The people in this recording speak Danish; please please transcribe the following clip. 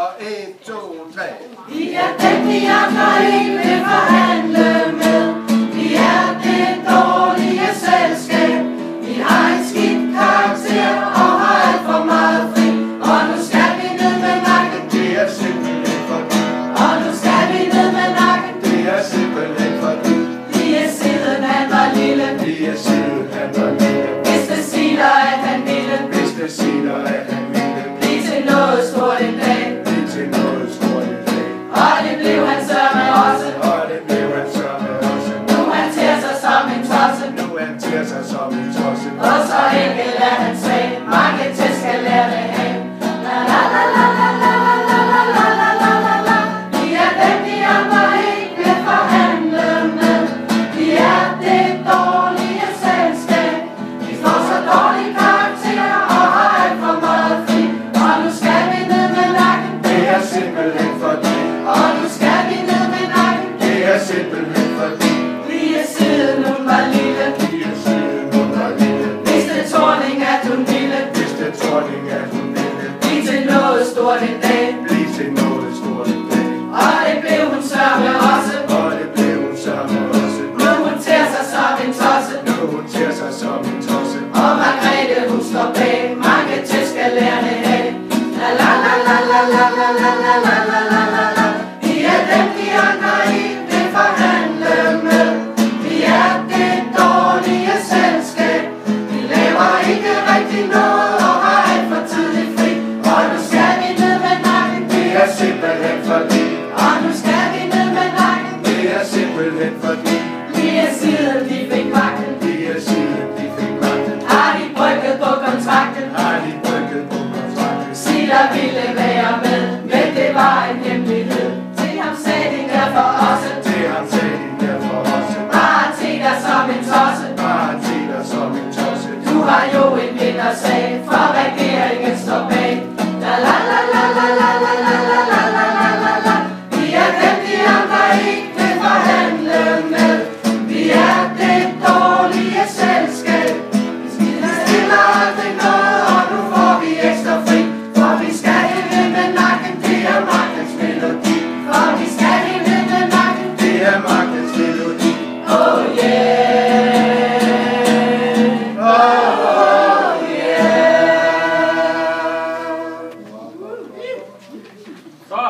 Og 1, 2, 3. Vi er dem, de andre ikke vil forhandle med. Vi er det dårlige selskab. Vi har en skidt karakter og har alt for meget fri. Og nu skal vi ned med nakken. Det er simpelthen fordi. Og nu skal vi ned med nakken. Det er simpelthen fordi. Lige siden han var lille. Lige siden han var lille. Hvis det siger, at han ville. Hvis det siger, at han ville. Blive til noget stort en dag. Blive til noget stort i dag. Og det blev han sørme også. Og det blev han sørme også. Nu han ter sig som en tosse. Nu han ter sig som en tosse. Og så enkelt er han svag. Mange til skal lære det af. La la la la la la la la la la la la la. Vi er dem, de andre ikke vil forhandle med. Vi er det dårlige selskab. Vi får så dårlige karakterer og har alt for meget fri. Og nu skal vi ned med nakken. Det er simpelthen fordi. Og nu skal vi ned med nakken. Det er simpelthen fordi. Lige siden hun var lille. Lige siden hun var lille. Hvis det Thorning, at hun ville. Hvis det Thorning, at hun ville. Blive til noget stort en dag. Blive til noget stort i dag. Og det blev hun sørme også. Og det blev hun sørme også. Nu hun ter sig som en tosse. Nu hun ter sig som en tosse. Og Margrethe hun står bag. Mange til skal lære det af. La la la la la la la la la la la la la la. Vi er dem, de andre ikke vil forhandle med. Vi er det dårlige selskab. Vi laver ikke rigtig noget og har alt for tidligt fri. Og nu skal vi ned med nakken. Det er simpelthen fordi. Og nu skal vi ned med nakken. Det er simpelthen fordi. Lige siden de fik magten. Lige siden de fik magten. Har de brygget på kontrakten. Har de brygget på kontrakten. Siller ville være med, men det var en hemmelighed. Til ham sagde de derfor også. Til ham sagde de derfor også. Bare til dig som en tosse. Bare til dig som en tosse. Du har jo en vindersag, for regeringen står bag. La la la la la la la la la la la la la la. Vi er dem, de andre ikke vil forhandle med. Vi er det dårlige selskab. Vi stiller aldrig noget, og nu får vi ekstra fri. For vi skal hænge med nakken, det er magtens melodi. For vi skal hænge med nakken, Det er magtens melodi. oh yeah. Oh yeah. Så.